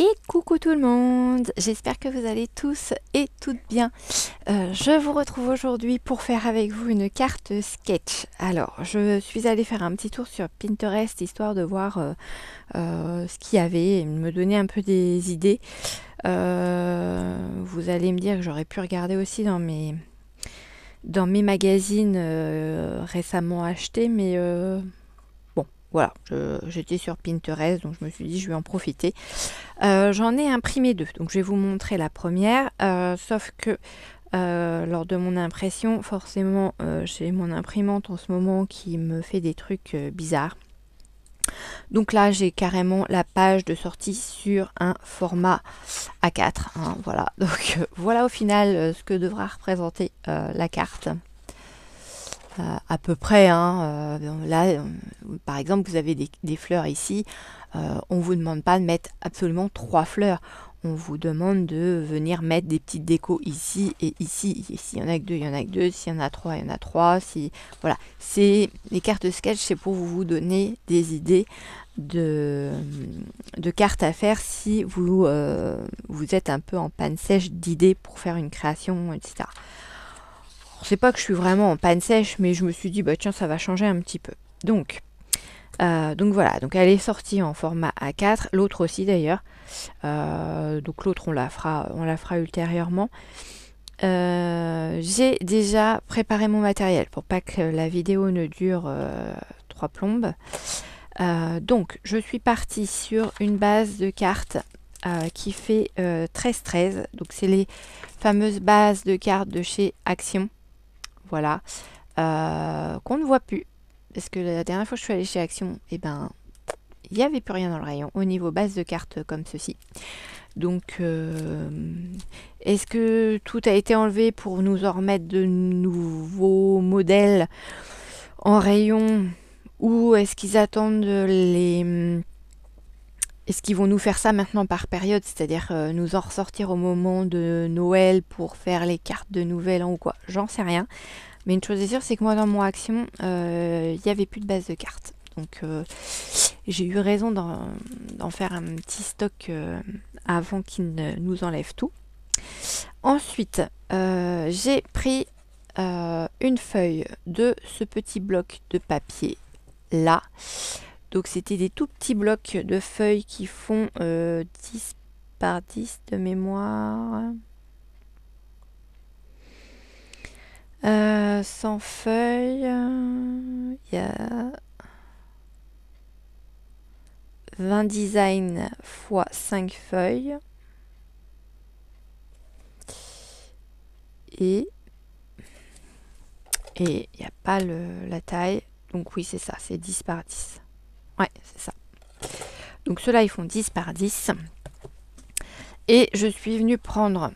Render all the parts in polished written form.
Et coucou tout le monde, j'espère que vous allez tous et toutes bien. Je vous retrouve aujourd'hui pour faire avec vous une carte sketch. Alors, je suis allée faire un petit tour sur Pinterest histoire de voir ce qu'il y avait et me donner un peu des idées. Vous allez me dire que j'aurais pu regarder aussi dans mes magazines récemment achetés, mais bon, voilà, j'étais sur Pinterest, donc je me suis dit je vais en profiter. J'en ai imprimé deux, donc je vais vous montrer la première, sauf que lors de mon impression, forcément j'ai mon imprimante en ce moment qui me fait des trucs bizarres. Donc là j'ai carrément la page de sortie sur un format A4, hein, voilà. Donc voilà au final ce que devra représenter la carte. À peu près, hein. Là, par exemple, vous avez des fleurs ici. On ne vous demande pas de mettre absolument 3 fleurs. On vous demande de venir mettre des petites décos ici et ici. Et s'il y en a que deux, il y en a que deux. S'il y en a trois, il y en a trois. Voilà. Les cartes sketch, c'est pour vous donner des idées de cartes à faire si vous êtes un peu en panne sèche d'idées pour faire une création, etc. C'est pas que je suis vraiment en panne sèche, mais je me suis dit, bah tiens, ça va changer un petit peu. Donc voilà, donc elle est sortie en format A4, l'autre aussi d'ailleurs. Donc l'autre, on la fera ultérieurement. J'ai déjà préparé mon matériel pour pas que la vidéo ne dure 3 plombes. Donc je suis partie sur une base de cartes qui fait 13-13. Donc c'est les fameuses bases de cartes de chez Action. Voilà, qu'on ne voit plus, parce que la dernière fois que je suis allée chez Action, il n'y avait plus rien dans le rayon au niveau base de cartes comme ceci. Donc, est-ce que tout a été enlevé pour nous en remettre de nouveaux modèles en rayon, ou est-ce qu'ils attendent Est-ce qu'ils vont nous faire ça maintenant par période, c'est-à-dire nous en ressortir au moment de Noël pour faire les cartes de Nouvel An ou quoi? J'en sais rien. Mais une chose est sûre, c'est que moi dans mon Action, il n'y avait plus de base de cartes. Donc j'ai eu raison d'en faire un petit stock avant qu'ils ne nous enlèvent tout. Ensuite, j'ai pris une feuille de ce petit bloc de papier là. Donc c'était des tout petits blocs de feuilles qui font 10 par 10 de mémoire. 100 feuilles. Il y a 20 designs x 5 feuilles. Et il n'y a pas la taille. Donc oui, c'est ça, c'est 10 par 10. Ouais, c'est ça. Donc ceux-là, ils font 10 par 10. Et je suis venue prendre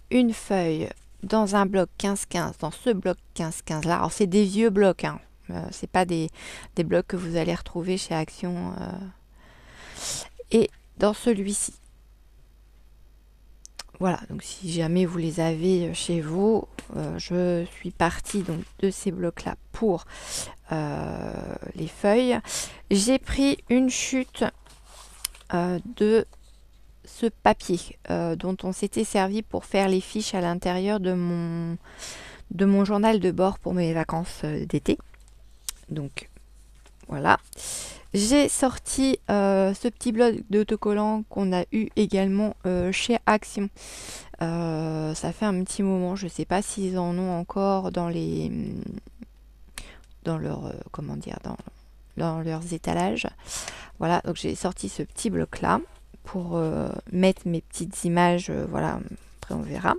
une feuille dans un bloc 15-15, dans ce bloc 15-15 là. Alors c'est des vieux blocs, hein. C'est pas des blocs que vous allez retrouver chez Action. Et dans celui-ci. Voilà, donc si jamais vous les avez chez vous, je suis partie donc de ces blocs-là pour les feuilles. J'ai pris une chute de ce papier dont on s'était servi pour faire les fiches à l'intérieur de mon journal de bord pour mes vacances d'été. Donc voilà. J'ai sorti ce petit bloc d'autocollant qu'on a eu également chez Action. Ça fait un petit moment, je ne sais pas s'ils en ont encore dans leurs étalages. Voilà, donc j'ai sorti ce petit bloc là pour mettre mes petites images, voilà, après on verra.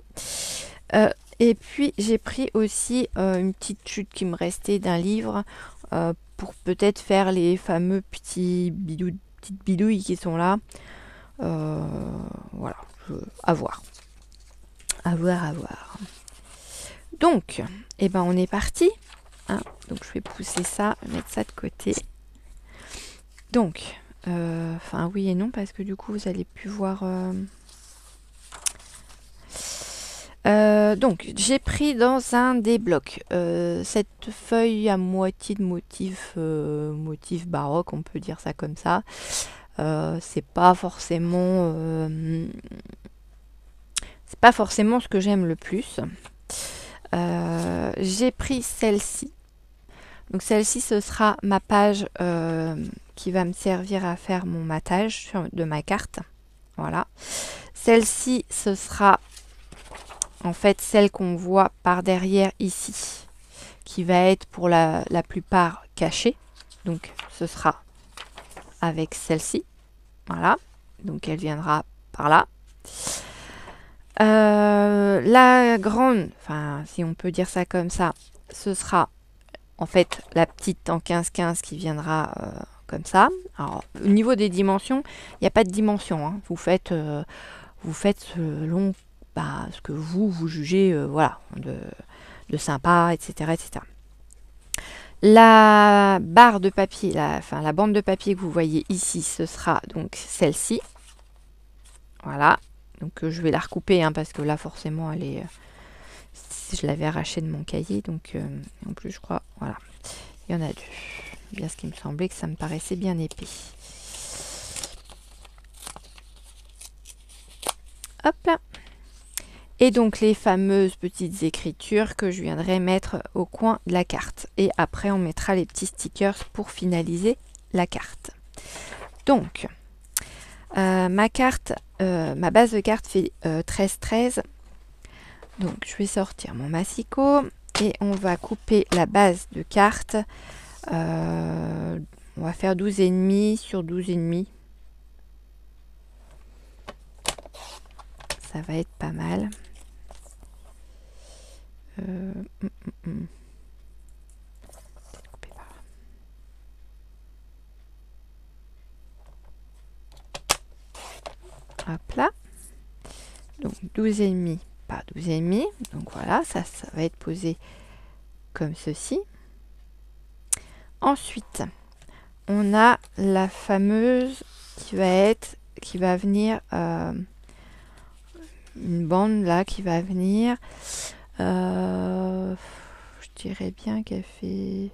Et puis j'ai pris aussi une petite chute qui me restait d'un livre pour peut-être faire les fameux petites bidouilles qui sont là. Voilà, à voir. Donc, on est parti. Hein, donc je vais pousser ça, mettre ça de côté. Donc, oui et non, parce que du coup vous allez plus voir. Donc j'ai pris dans un des blocs cette feuille à moitié de motif baroque, on peut dire ça comme ça. C'est pas forcément ce que j'aime le plus. J'ai pris celle-ci. Donc celle-ci, ce sera ma page qui va me servir à faire mon matage de ma carte. Voilà. Celle-ci, ce sera en fait celle qu'on voit par derrière ici, qui va être pour la plupart cachée. Donc ce sera avec celle-ci. Voilà. Donc elle viendra par là. La grande, enfin si on peut dire ça comme ça, ce sera en fait la petite en 15-15 qui viendra comme ça. Alors au niveau des dimensions, il n'y a pas de dimension, hein. Vous faites selon ce que vous jugez voilà, de sympa, etc., etc. La barre de papier, la bande de papier que vous voyez ici, ce sera donc celle-ci. Voilà. Donc je vais la recouper hein, parce que là forcément elle est... je l'avais arrachée de mon cahier. Donc en plus je crois... Voilà. Il y en a deux. Bien ce qui me semblait que ça me paraissait bien épais. Hop là. Et donc les fameuses petites écritures que je viendrai mettre au coin de la carte. Et après on mettra les petits stickers pour finaliser la carte. Donc ma carte, ma base de carte fait 13-13. Donc je vais sortir mon massicot et on va couper la base de carte. On va faire 12,5 sur 12,5. Ça va être pas mal. Hop là. Donc 12,5, pas 12,5. Donc voilà, ça va être posé comme ceci. Ensuite, on a la fameuse qui va venir une bande là qui va venir. Je dirais bien qu'elle fait...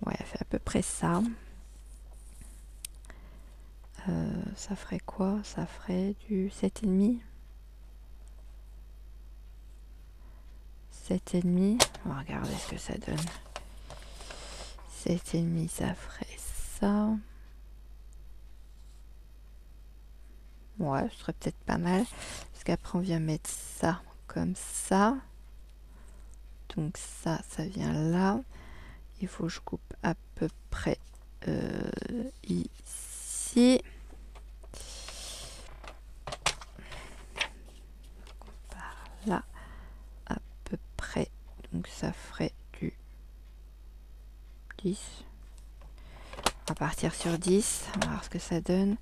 Ouais, elle fait à peu près ça. Ça ferait quoi? Ça ferait du 7,5. 7,5. On va regarder ce que ça donne. 7,5, ça ferait ça. Ouais, ce serait peut-être pas mal. Parce qu'après, on vient mettre ça comme ça. Donc ça vient là. Il faut que je coupe à peu près ici. Par là, à peu près. Donc ça ferait du 10. On va partir sur 10. On va voir ce que ça donne.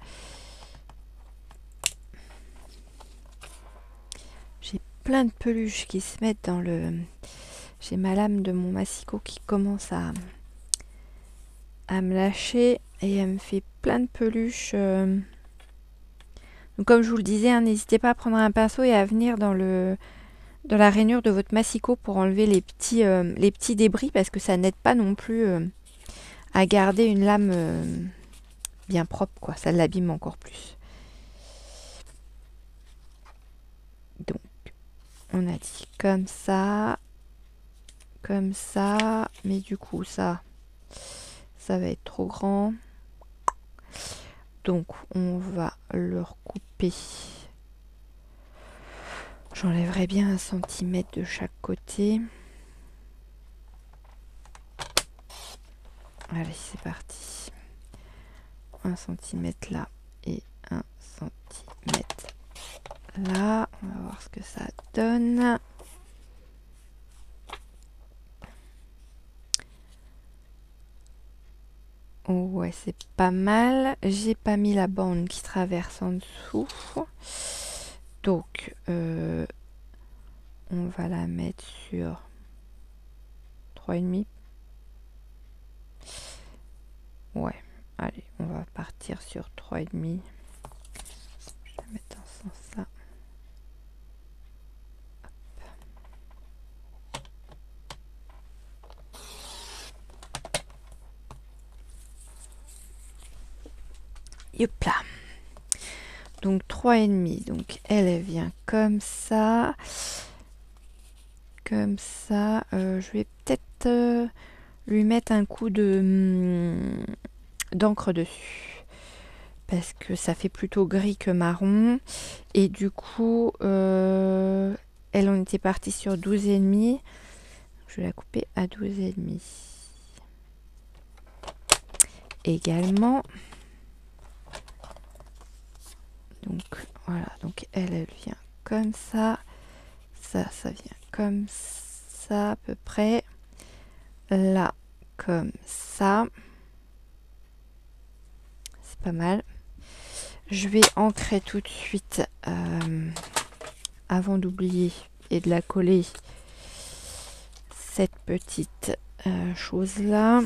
J'ai plein de peluches qui se mettent dans le... J'ai ma lame de mon massicot qui commence à me lâcher et elle me fait plein de peluches. Donc comme je vous le disais, hein, n'hésitez pas à prendre un pinceau et à venir dans la rainure de votre massicot pour enlever les petits débris parce que ça n'aide pas non plus à garder une lame bien propre, quoi. Ça l'abîme encore plus. Donc on a dit comme ça, mais du coup ça va être trop grand. Donc on va le recouper. J'enlèverai bien 1 cm de chaque côté. Allez, c'est parti. 1 cm là et 1 cm là. On va voir ce que ça donne. Oh ouais, c'est pas mal. J'ai pas mis la bande qui traverse en dessous. Donc, on va la mettre sur 3,5. Ouais, allez, on va partir sur 3,5. Je vais mettre dans ce sens-là. Hop là. Donc 3,5. Donc elle vient comme ça. Comme ça. Je vais peut-être lui mettre un coup d'encre dessus. Parce que ça fait plutôt gris que marron. Et du coup, elle en était partie sur 12,5. Je vais la couper à 12,5. Également. Donc voilà, donc elle vient comme ça. Ça vient comme ça à peu près. Là, comme ça. C'est pas mal. Je vais ancrer tout de suite avant d'oublier et de la coller cette petite chose là.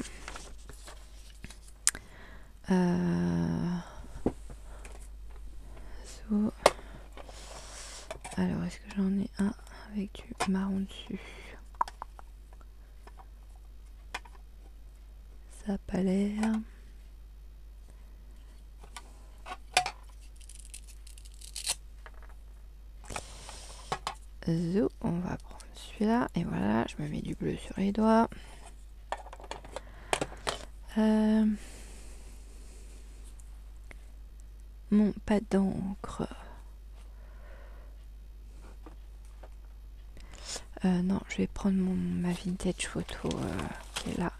Alors est-ce que j'en ai un avec du marron dessus? Ça n'a pas l'air. Zo, on va prendre celui-là et voilà, je me mets du bleu sur les doigts. Mon pas d'encre. Non, je vais prendre ma vintage photo qui est là.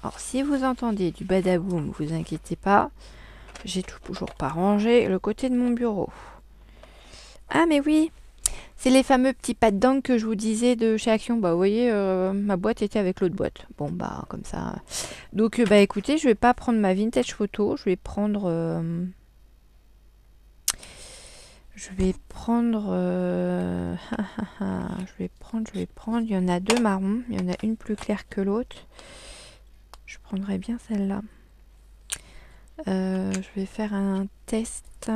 Alors, si vous entendez du badaboum, vous inquiétez pas. J'ai toujours pas rangé le côté de mon bureau. Ah, mais oui, c'est les fameux petits pas d'encre que je vous disais de chez Action. Bah, vous voyez, ma boîte était avec l'autre boîte. Bon, bah, comme ça. Donc, bah, écoutez, je vais pas prendre ma vintage photo. Je vais prendre. Je vais prendre. Je vais prendre. Il y en a deux marrons. Il y en a une plus claire que l'autre. Je prendrai bien celle-là. Je vais faire un test.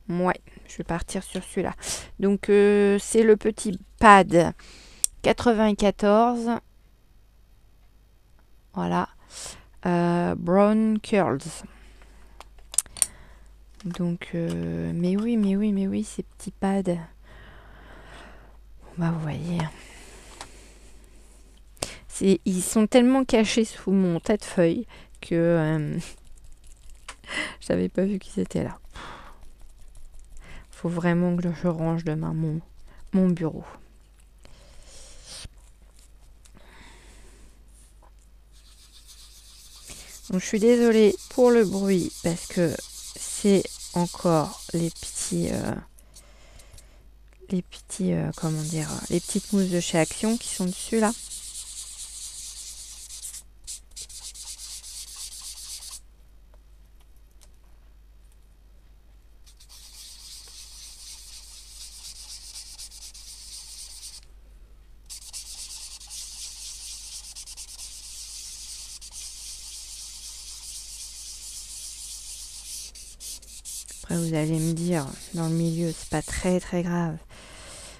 Ouais, je vais partir sur celui-là. Donc, c'est le petit pad 94. Voilà. Brown Curls. Donc, mais oui, ces petits pads. Bah, vous voyez. Ils sont tellement cachés sous mon tas de feuilles que j'avais pas vu qu'ils étaient là. Faut vraiment que je range demain mon bureau. Donc, je suis désolée pour le bruit parce que c'est encore les comment dire, les petites mousses de chez Action qui sont dessus là. Après vous allez me dire, dans le milieu c'est pas très très grave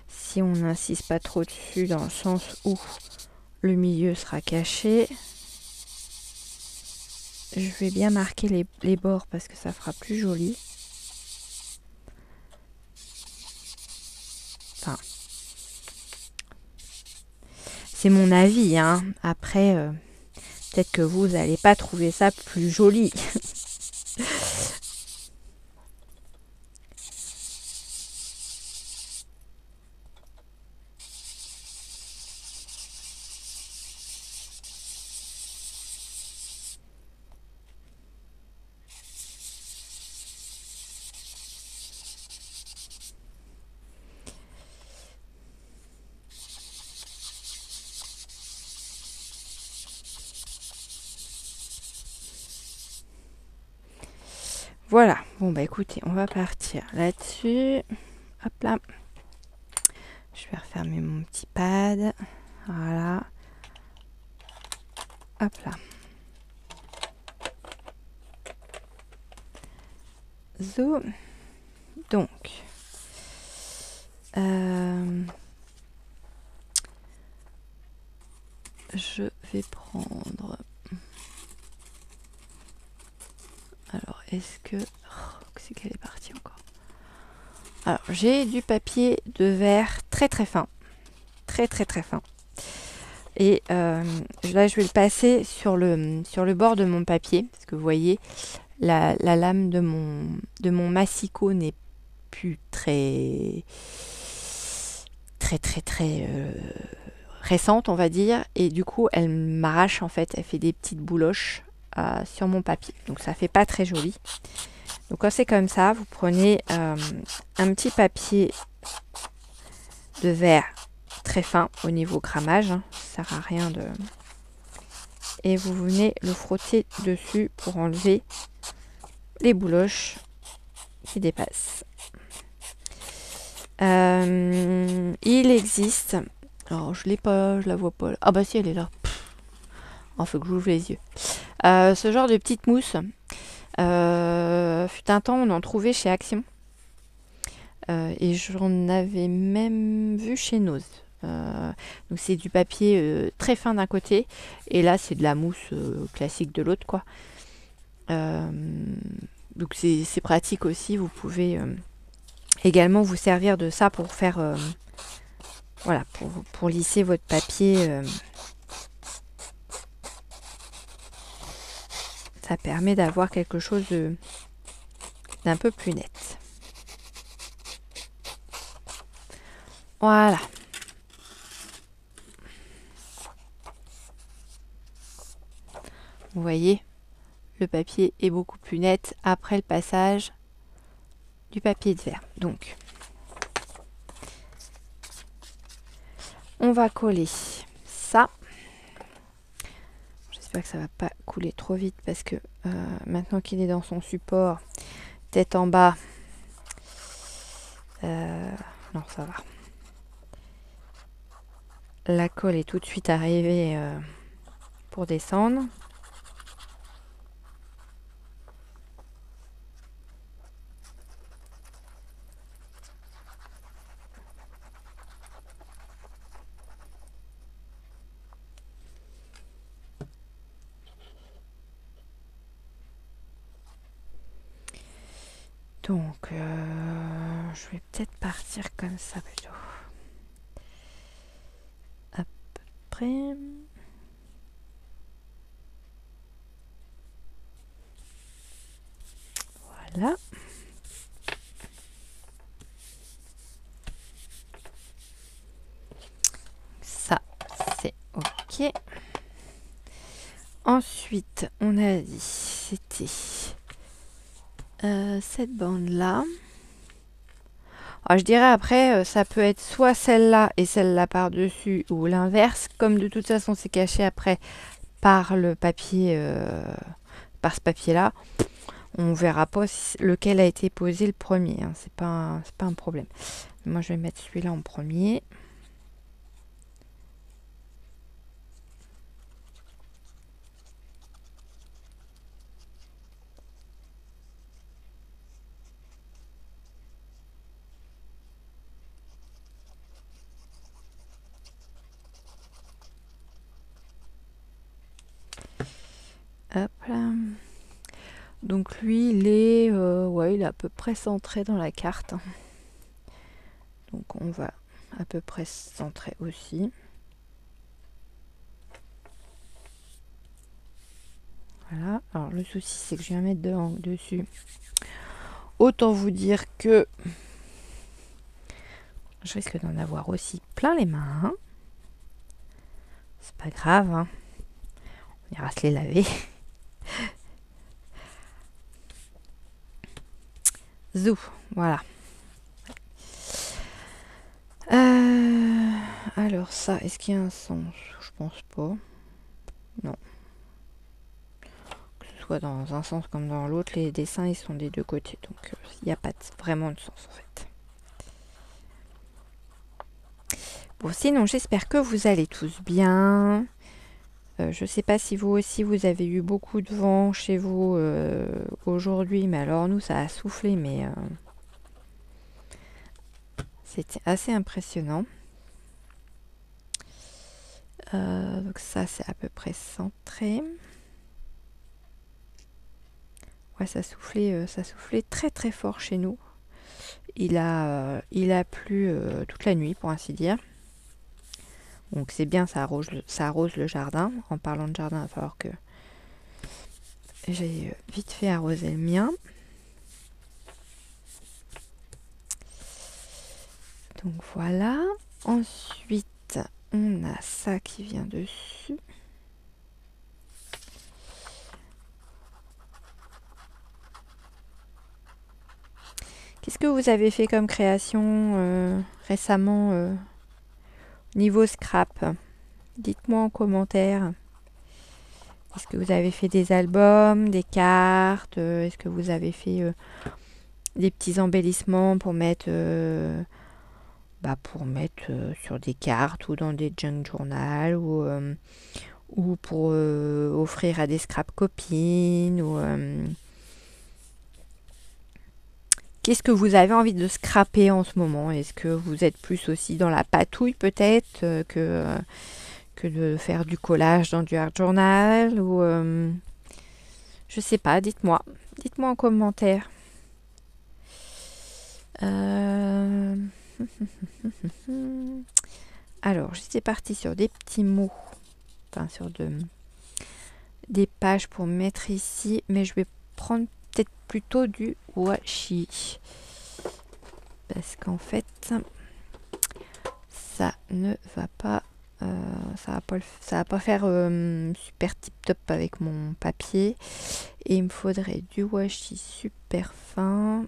si on n'insiste pas trop dessus dans le sens où le milieu sera caché. Je vais bien marquer les bords parce que ça fera plus joli. Enfin, c'est mon avis, hein. Après, peut-être que vous n'allez pas trouver ça plus joli. Voilà, bon bah écoutez, on va partir là-dessus. Hop là. Je vais refermer mon petit pad. Voilà. Hop là. Zo. Donc. je vais prendre... Alors, est-ce que... Oh, c'est qu'elle est partie encore. Alors, j'ai du papier de verre très très fin. Très très très fin. Et là, je vais le passer sur le bord de mon papier. Parce que vous voyez, la lame de mon massicot n'est plus très récente, on va dire. Et du coup, elle m'arrache en fait. Elle fait des petites bouloches sur mon papier. Donc, ça fait pas très joli. Donc, quand c'est comme ça, vous prenez un petit papier de verre très fin au niveau grammage. Hein. Ça sert à rien de... Et vous venez le frotter dessus pour enlever les bouloches qui dépassent. Il existe... Alors, je l'ai pas, je la vois pas. Ah bah si, elle est là. Il faut que j'ouvre les yeux. Ce genre de petite mousse, fut un temps, on en trouvait chez Action. Et j'en avais même vu chez Nose. Donc c'est du papier très fin d'un côté, et là c'est de la mousse classique de l'autre, quoi. Donc c'est pratique aussi. Vous pouvez également vous servir de ça pour faire voilà, pour lisser votre papier. Ça permet d'avoir quelque chose d'un peu plus net. Voilà. Vous voyez, le papier est beaucoup plus net après le passage du papier de verre. Donc, on va coller ça. J'espère que ça va pas couler trop vite parce que maintenant qu'il est dans son support, tête en bas, non, ça va. La colle est tout de suite arrivée pour descendre. Donc, je vais peut-être partir comme ça plutôt. À peu près. Voilà. Ça, c'est OK. Ensuite, on a dit, c'était cette bande-là. Alors, je dirais après, ça peut être soit celle-là et celle-là par-dessus, ou l'inverse. Comme de toute façon, c'est caché après par le papier, par ce papier-là, on verra pas lequel a été posé le premier. Hein. C'est pas un problème. Moi, je vais mettre celui-là en premier. Hop là. Donc lui, il est, ouais, il est à peu près centré dans la carte. Donc on va à peu près centrer aussi. Voilà. Alors le souci, c'est que je viens mettre dessus. Autant vous dire que je risque d'en avoir aussi plein les mains. Hein. C'est pas grave. Hein. On ira se les laver. Zou, voilà. Alors ça, est-ce qu'il y a un sens? Je pense pas. Non. Que ce soit dans un sens comme dans l'autre, les dessins ils sont des deux côtés, donc il n'y a pas vraiment de sens en fait. Bon, sinon j'espère que vous allez tous bien. Je sais pas si vous aussi vous avez eu beaucoup de vent chez vous aujourd'hui, mais alors nous ça a soufflé, mais c'était assez impressionnant. Donc ça, c'est à peu près centré. Ouais, ça soufflait très très fort chez nous. Il a plu toute la nuit, pour ainsi dire. Donc c'est bien, ça arrose le jardin. En parlant de jardin, il va falloir que j'ai vite fait arroser le mien. Donc voilà. Ensuite, on a ça qui vient dessus. Qu'est-ce que vous avez fait comme création récemment niveau scrap? Dites-moi en commentaire. Est-ce que vous avez fait des albums, des cartes? Est-ce que vous avez fait des petits embellissements pour mettre, sur des cartes ou dans des junk journal ou pour offrir à des scrap copines Qu'est-ce que vous avez envie de scraper en ce moment? Est-ce que vous êtes plus aussi dans la patouille peut-être que de faire du collage dans du art journal ou je sais pas, dites-moi. Dites-moi en commentaire. Alors, j'étais partie sur des petits mots, enfin sur des pages pour mettre ici, mais je vais prendre peut-être plutôt du washi. Parce qu'en fait, ça ne va pas, ça va pas faire super tip top avec mon papier. Et il me faudrait du washi super fin.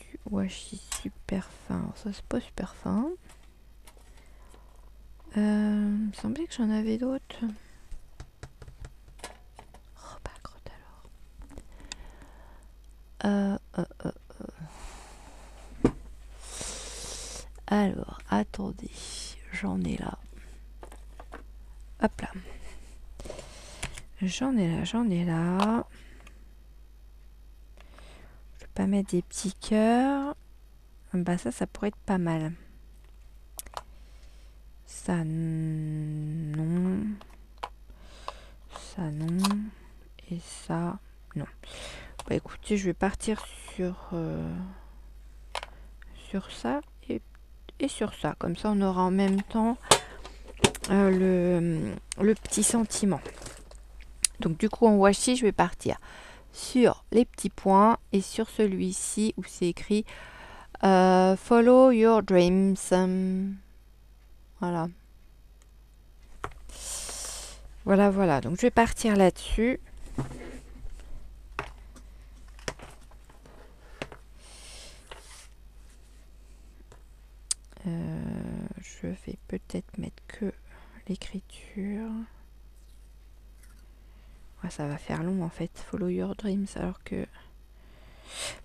Du washi super fin. Alors ça c'est pas super fin. Il me semblait que j'en avais d'autres. Oh bah crotte alors. Alors, attendez, j'en ai là. Hop là. J'en ai là. Je vais pas mettre des petits cœurs. Bah ça pourrait être pas mal. Ça non. Ça non. Et ça non. Bah écoutez, je vais partir sur ça et sur ça. Comme ça, on aura en même temps le petit sentiment. Donc du coup, en washi, je vais partir sur les petits points et sur celui-ci où c'est écrit Follow your dreams. Voilà. Voilà. Donc je vais partir là-dessus. Je vais peut-être mettre que l'écriture. Ouais, ça va faire long en fait. Follow your dreams alors que...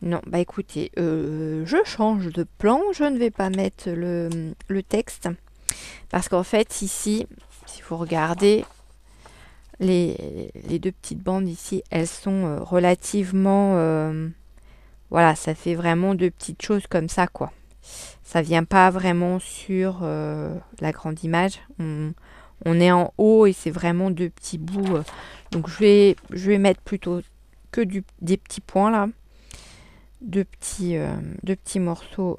Non, bah écoutez, je change de plan. Je ne vais pas mettre le texte. Parce qu'en fait, ici, si vous regardez, les deux petites bandes ici, elles sont relativement... voilà, ça fait vraiment deux petites choses comme ça, quoi. Ça vient pas vraiment sur la grande image. On est en haut et c'est vraiment deux petits bouts. Donc je vais mettre plutôt que des petits points là. Deux petits morceaux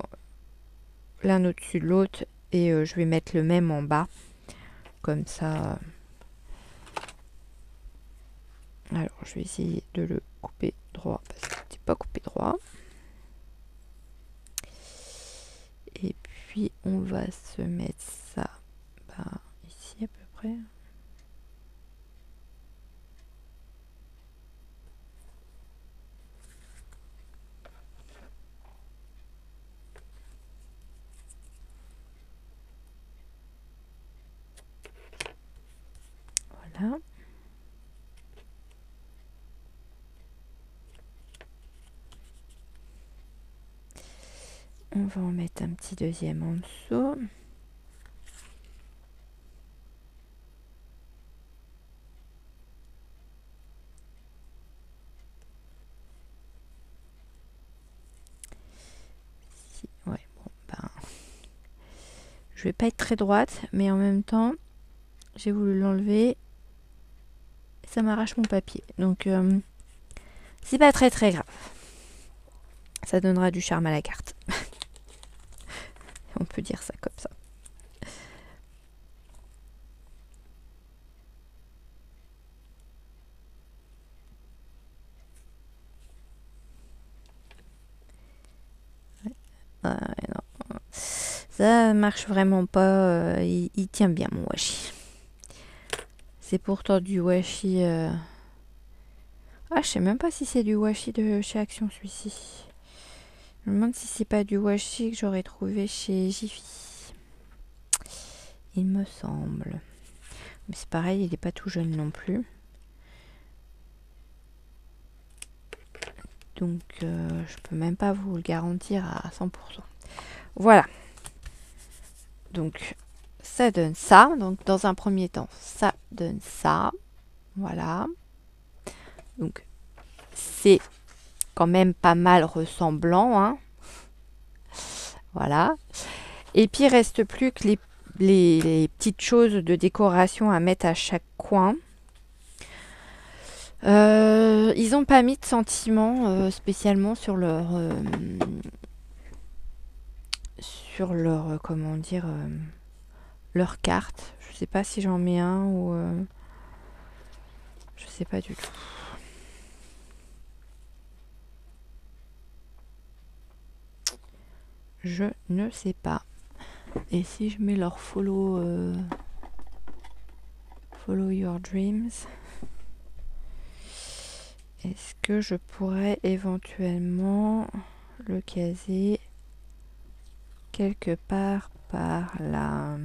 l'un au-dessus de l'autre. Et je vais mettre le même en bas. Comme ça. Alors je vais essayer de le couper droit parce que c'est pas coupé droit. Et puis on va se mettre ça ici à peu près. Voilà. On va en mettre un petit deuxième en dessous. Je vais pas être très droite, mais en même temps, j'ai voulu l'enlever. Ça m'arrache mon papier. Donc, c'est pas très très grave. Ça donnera du charme à la carte. On peut dire ça comme ça. Non. Ça marche vraiment pas. Il tient bien mon washi. C'est pourtant du washi. Ah, je sais même pas si c'est du washi de chez Action celui-ci. Je me demande si c'est pas du washi que j'aurais trouvé chez Jiffy. Il me semble. Mais c'est pareil, il n'est pas tout jeune non plus. Donc, je peux même pas vous le garantir à 100%. Voilà. Donc, ça donne ça. Donc, dans un premier temps, ça donne ça. Voilà. Donc, c'est quand même pas mal ressemblant. Hein. Voilà. Et puis, il reste plus que les petites choses de décoration à mettre à chaque coin. Ils n'ont pas mis de sentiments spécialement sur leur comment dire leur carte. Je sais pas si j'en mets un ou je sais pas du tout. Je ne sais pas. Et si je mets leur follow your dreams, est-ce que je pourrais éventuellement le caser quelque part par là?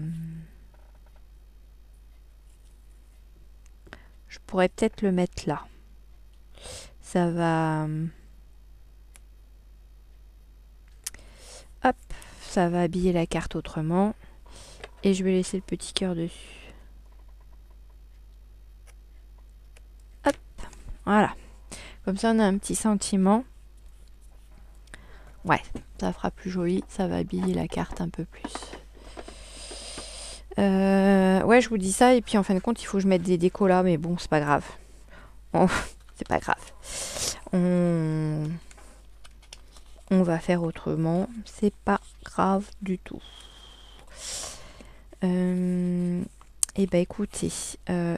Je pourrais peut-être le mettre là. Ça va... Hop, ça va habiller la carte autrement. Et je vais laisser le petit cœur dessus. Hop, voilà. Comme ça, on a un petit sentiment. Ouais, ça fera plus joli. Ça va habiller la carte un peu plus. Ouais, je vous dis ça. Et puis, en fin de compte, il faut que je mette des décos là. Mais bon, c'est pas grave. C'est pas grave. On va faire autrement. C'est pas grave du tout. Et bah écoutez,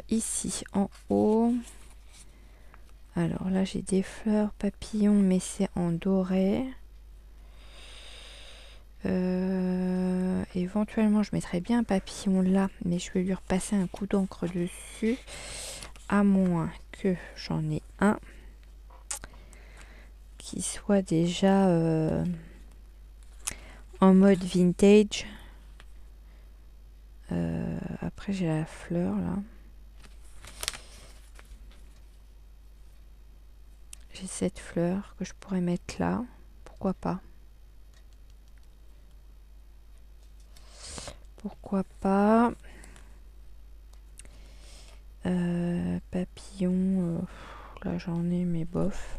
ici en haut, alors là j'ai des fleurs papillons, mais c'est en doré. Éventuellement je mettrais bien un papillon là, mais je vais lui repasser un coup d'encre dessus, à moins que j'en ai un qui soit déjà en mode vintage. Après j'ai la fleur là. J'ai cette fleur que je pourrais mettre là. Pourquoi pas? Pourquoi pas? Papillon, là j'en ai mais bof.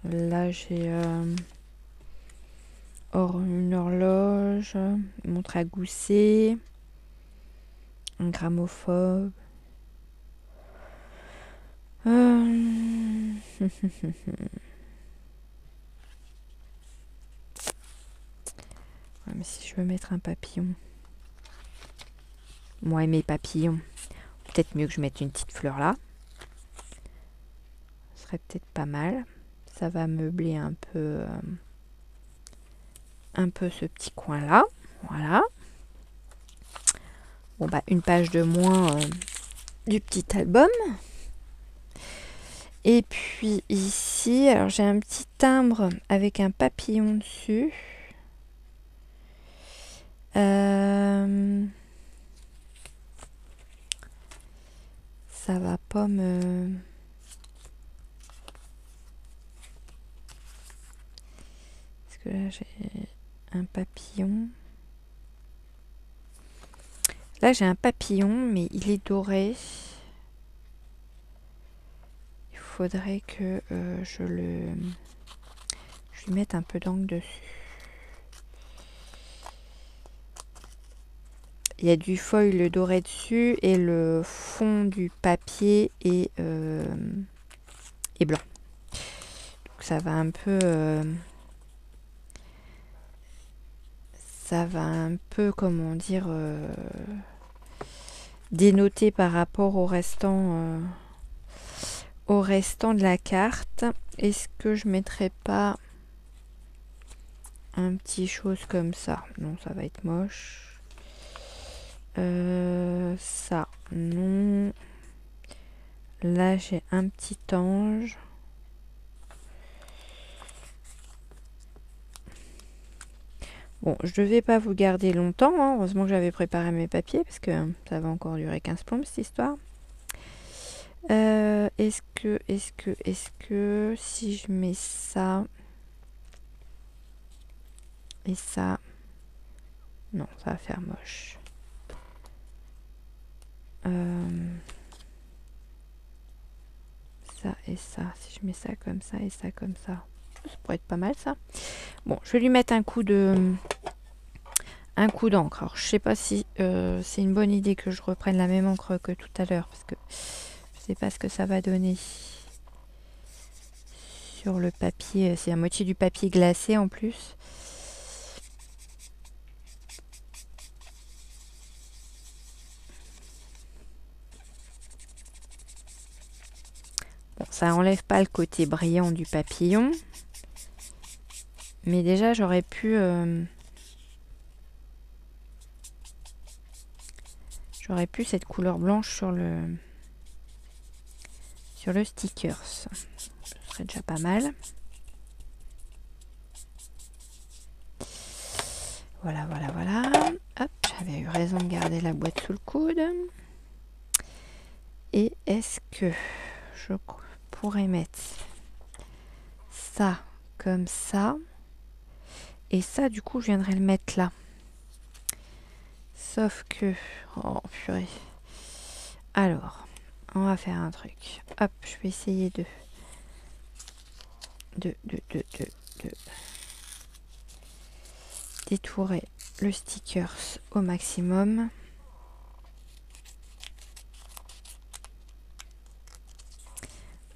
Là j'ai une horloge, une montre à gousset, un gramophone. Ouais, mais si je veux mettre un papillon, moi et mes papillons, peut-être mieux que je mette une petite fleur là. Ce serait peut-être pas mal. Ça va meubler un peu ce petit coin là. Voilà. Bon bah une page de moins du petit album. Et puis ici, alors j'ai un petit timbre avec un papillon dessus. Ça va pas me... Parce que là j'ai un papillon. Là j'ai un papillon, mais il est doré. Il faudrait que je lui mette un peu d'encre dessus. Il y a du foil doré dessus et le fond du papier est blanc. Donc ça va un peu comment dire, dénoter par rapport au restant de la carte. Est-ce que je mettrais pas un petit chose comme ça? Non, ça va être moche. Ça, non. Là, j'ai un petit ange. Bon, je ne vais pas vous garder longtemps, hein. Heureusement que j'avais préparé mes papiers, parce que ça va encore durer 15 plombes, cette histoire. Est-ce que si je mets ça et ça, non, ça va faire moche. Ça et ça, si je mets ça comme ça et ça comme ça, ça pourrait être pas mal ça. Bon, je vais lui mettre un coup d'encre. Alors, je sais pas si c'est une bonne idée que je reprenne la même encre que tout à l'heure, parce que je sais pas ce que ça va donner sur le papier. C'est la moitié du papier glacé en plus. Bon, ça enlève pas le côté brillant du papillon. Mais déjà, j'aurais pu cette couleur blanche sur le stickers. Ce serait déjà pas mal. Voilà. Hop, j'avais eu raison de garder la boîte sous le coude. Et est-ce que je pourrais mettre ça comme ça? Et ça, du coup, je viendrai le mettre là. Sauf que... Oh, purée. Alors, on va faire un truc. Hop, je vais essayer de détourer le stickers au maximum.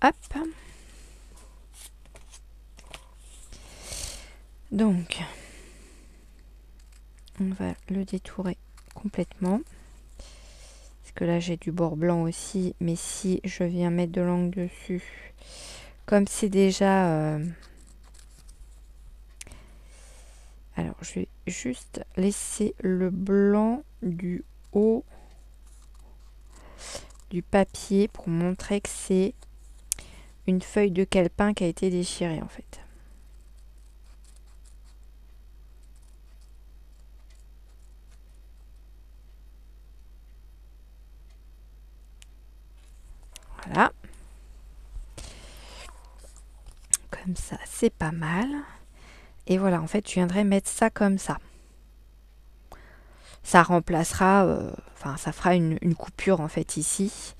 Hop. Donc, on va le détourer complètement. Parce que là, j'ai du bord blanc aussi. Mais si je viens mettre de l'encre dessus, comme c'est déjà... Alors, je vais juste laisser le blanc du haut du papier pour montrer que c'est une feuille de calepin qui a été déchirée en fait. Voilà. Comme ça, c'est pas mal. Et voilà, en fait, je viendrai mettre ça comme ça. Ça remplacera, enfin, ça fera une coupure en fait ici.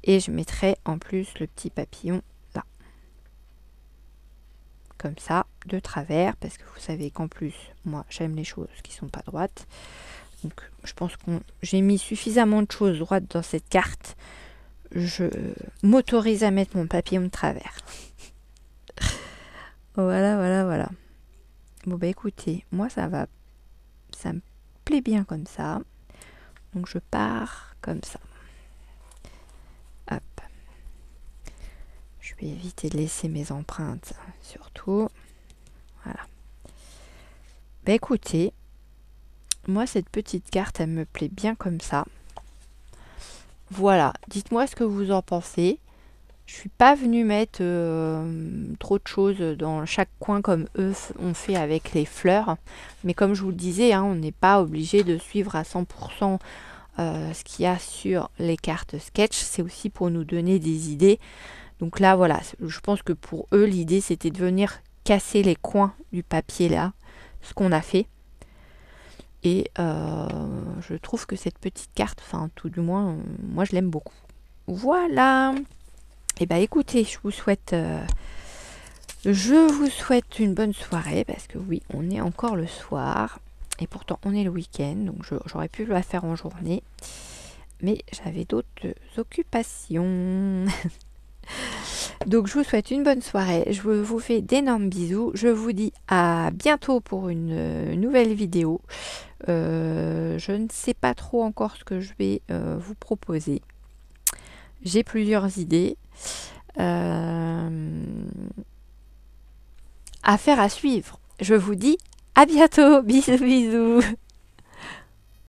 Et je mettrai en plus le petit papillon là. Comme ça, de travers, parce que vous savez qu'en plus, moi, j'aime les choses qui sont pas droites. Donc, je pense que j'ai mis suffisamment de choses droites dans cette carte. Je m'autorise à mettre mon papillon de travers. Voilà. Bon, bah écoutez, moi, ça va. Ça me plaît bien comme ça. Donc, je pars comme ça. Hop. Je vais éviter de laisser mes empreintes, surtout. Voilà. Bah écoutez, moi, cette petite carte, elle me plaît bien comme ça. Voilà, dites-moi ce que vous en pensez. Je suis pas venue mettre trop de choses dans chaque coin comme eux ont fait avec les fleurs. Mais comme je vous le disais, hein, on n'est pas obligé de suivre à 100% ce qu'il y a sur les cartes sketch. C'est aussi pour nous donner des idées. Donc là, voilà, je pense que pour eux, l'idée, c'était de venir casser les coins du papier là, ce qu'on a fait. Et je trouve que cette petite carte, enfin tout du moins, moi je l'aime beaucoup. Voilà. Et bah écoutez, je vous souhaite une bonne soirée parce que oui, on est encore le soir et pourtant on est le week-end, donc j'aurais pu la faire en journée, mais j'avais d'autres occupations. Donc je vous souhaite une bonne soirée, je vous fais d'énormes bisous, je vous dis à bientôt pour une nouvelle vidéo. Je ne sais pas trop encore ce que je vais vous proposer. J'ai plusieurs idées. Affaire à suivre. Je vous dis à bientôt. Bisous bisous.